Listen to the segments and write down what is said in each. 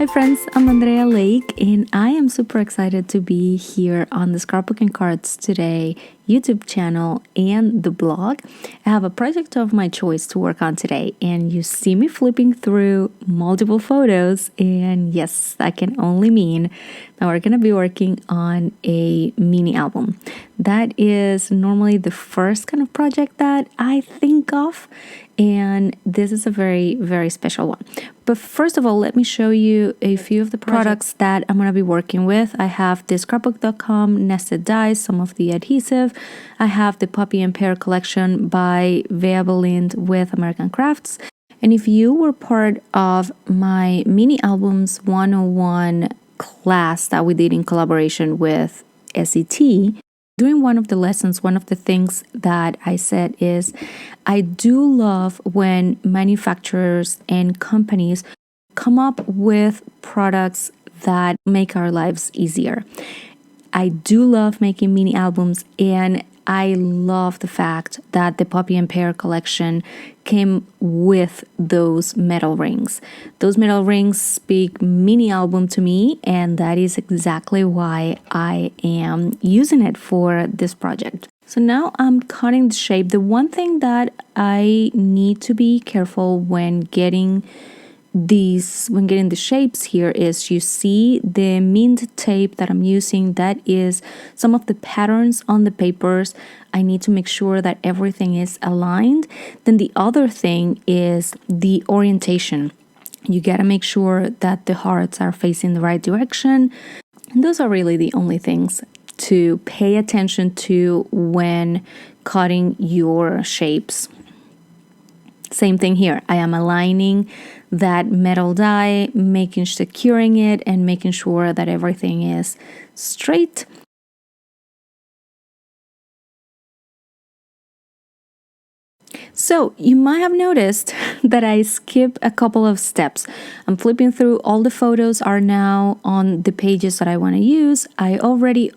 Hi friends, I'm Andrea Lake and I am super excited to be here on the Scrapbook and Cards Today YouTube channel and the blog. I have a project of my choice to work on today and you see me flipping through multiple photos, and yes, that can only mean that we're going to be working on a mini album. That is normally the first kind of project that I think of, and this is a very, very special one. But first of all, let me show you a few of the products that I'm going to be working with. I have the scrapbook.com nested dies, some of the adhesive. I have the Poppy Pear collection by Veabelind with American Crafts. And if you were part of my mini albums 101 class that we did in collaboration with SET, during one of the lessons, one of the things that I said is I do love when manufacturers and companies come up with products that make our lives easier. I do love making mini albums, and I love the fact that the Poppy Pear collection came with those metal rings. Those metal rings speak mini album to me, and that is exactly why I am using it for this project. So now I'm cutting the shape. The one thing that I need to be careful when getting the shapes here is, you see the mint tape that I'm using, that is some of the patterns on the papers. I need to make sure that everything is aligned. Then the other thing is the orientation. You got to make sure that the hearts are facing the right direction. And those are really the only things to pay attention to when cutting your shapes. Same thing here. I am aligning that metal die, securing it, and making sure that everything is straight. So you might have noticed that I skipped a couple of steps. I'm flipping through. All the photos are now on the pages that I want to use. I already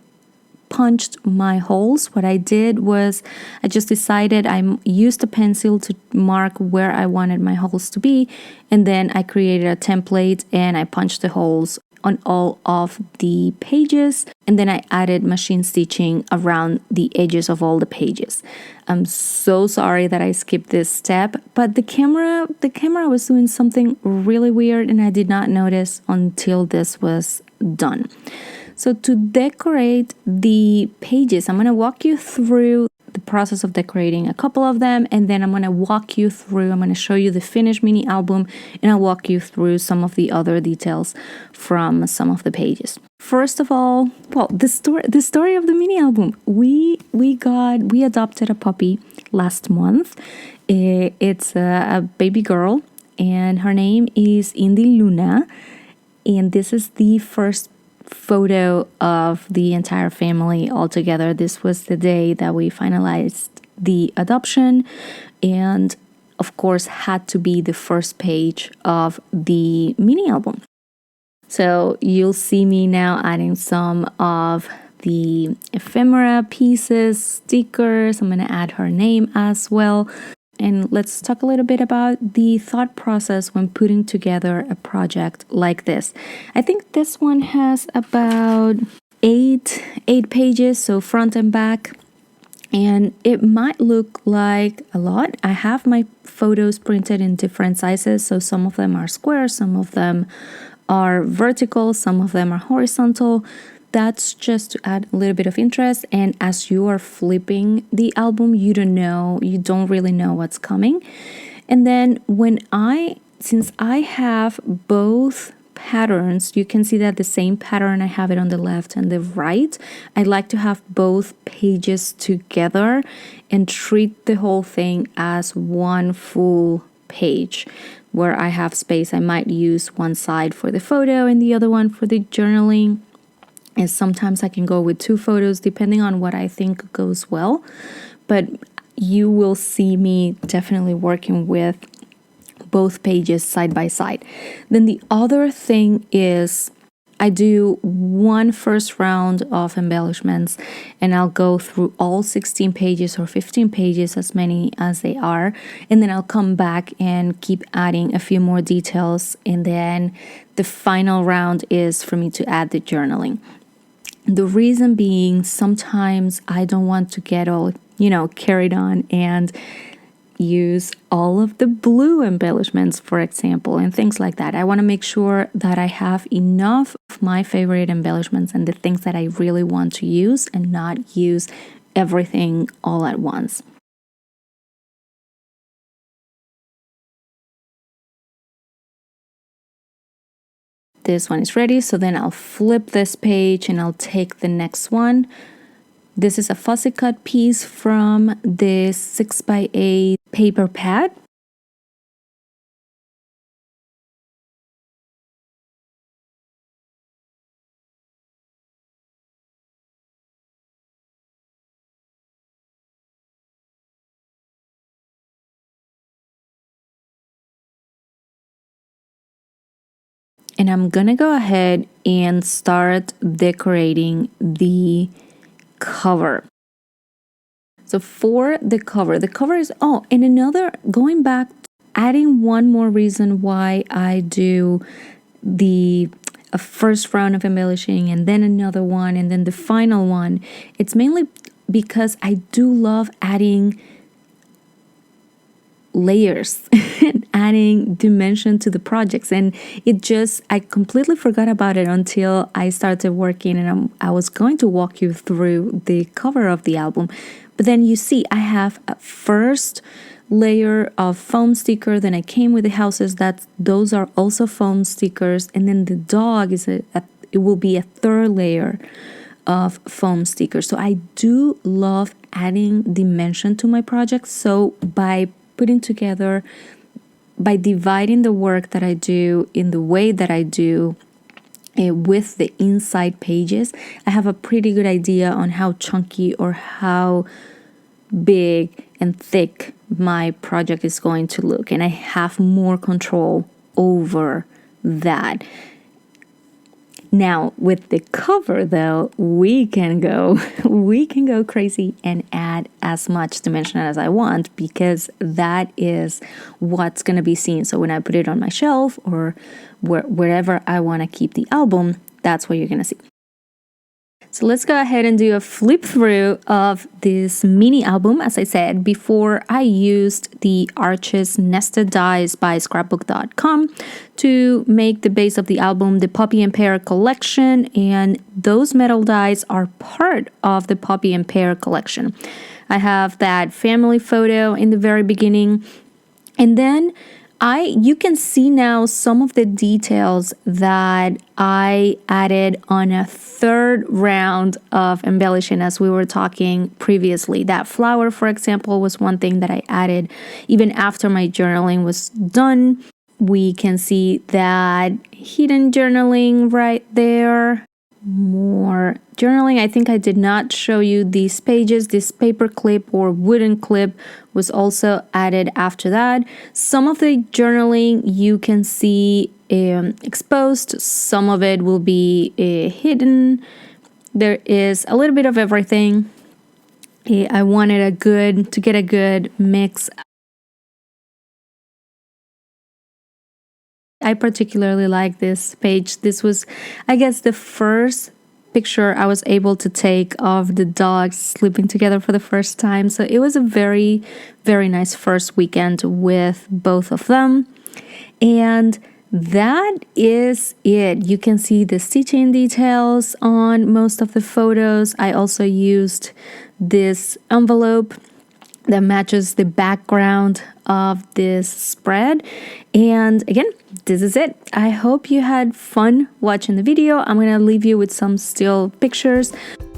punched my holes. What I did was I just decided I used a pencil to mark where I wanted my holes to be, and then I created a template and I punched the holes on all of the pages, and then I added machine stitching around the edges of all the pages. I'm so sorry that I skipped this step, but the camera was doing something really weird and I did not notice until this was done. So to decorate the pages, I'm going to walk you through the process of decorating a couple of them, and then I'm going to show you the finished mini album, and I'll walk you through some of the other details from some of the pages. First of all, the story of the mini album. We adopted a puppy last month. It's a baby girl, and her name is Indy Luna, and this is the first photo of the entire family all together. This was the day that we finalized the adoption, and of course had to be the first page of the mini album. So you'll see me now adding some of the ephemera pieces, stickers. I'm going to add her name as well. And let's talk a little bit about the thought process when putting together a project like this. I think this one has about eight pages, so front and back. And it might look like a lot. I have my photos printed in different sizes, so some of them are square, some of them are vertical, some of them are horizontal. That's just to add a little bit of interest, and as you are flipping the album, you don't really know what's coming. And then since I have both patterns, you can see that the same pattern, I have it on the left and the right. I like to have both pages together and treat the whole thing as one full page. Where I have space, I might use one side for the photo and the other one for the journaling. And sometimes I can go with two photos depending on what I think goes well. But you will see me definitely working with both pages side by side. Then the other thing is I do one first round of embellishments and I'll go through all 16 pages or 15 pages, as many as they are, and then I'll come back and keep adding a few more details, and then the final round is for me to add the journaling. The reason being, sometimes I don't want to get all, carried on and use all of the blue embellishments, for example, and things like that. I want to make sure that I have enough of my favorite embellishments and the things that I really want to use, and not use everything all at once. This one is ready, so then I'll flip this page and I'll take the next one. This is a fussy cut piece from this 6x8 paper pad. And I'm gonna go ahead and start decorating the cover. So for the cover is, and another, going back, adding one more reason why I do the first round of embellishing and then another one and then the final one. It's mainly because I do love adding layers and adding dimension to the projects, and I completely forgot about it until I started working, and I was going to walk you through the cover of the album. But then you see I have a first layer of foam sticker, then I came with the houses, those are also foam stickers, and then the dog it will be a third layer of foam stickers. So I do love adding dimension to my projects. So by dividing the work that I do in the way that I do with the inside pages, I have a pretty good idea on how chunky or how big and thick my project is going to look, and I have more control over that. Now with the cover though, we can go crazy and add as much dimension as I want, because that is what's going to be seen. So when I put it on my shelf or wherever I want to keep the album, that's what you're going to see. So let's go ahead and do a flip through of this mini album. As I said before, I used the Arches Nested Dies by scrapbook.com to make the base of the album, the Poppy Pear collection, and those metal dies are part of the Poppy Pear collection. I have that family photo in the very beginning, and then you can see now some of the details that I added on a third round of embellishing, as we were talking previously. That flower, for example, was one thing that I added even after my journaling was done. We can see that hidden journaling right there. More journaling. I think I did not show you these pages. This paper clip or wooden clip was also added after that. Some of the journaling you can see exposed. Some of it will be hidden. There is a little bit of everything. I wanted to get a good mix. I particularly like this page. This was, I guess, the first picture I was able to take of the dogs sleeping together for the first time. So it was a very, very nice first weekend with both of them. And that is it. You can see the stitching details on most of the photos. I also used this envelope that matches the background of this spread. And again, this is it. I hope you had fun watching the video. I'm gonna leave you with some still pictures.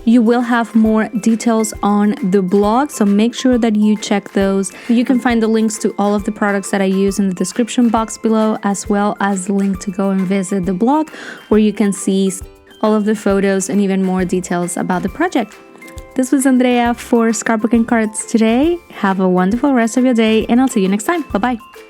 You will have more details on the blog, so make sure that you check those. You can find the links to all of the products that I use in the description box below, as well as the link to go and visit the blog, where you can see all of the photos and even more details about the project. This was Andrea for Scrapbook and Cards today. Have a wonderful rest of your day, and I'll see you next time. Bye-bye.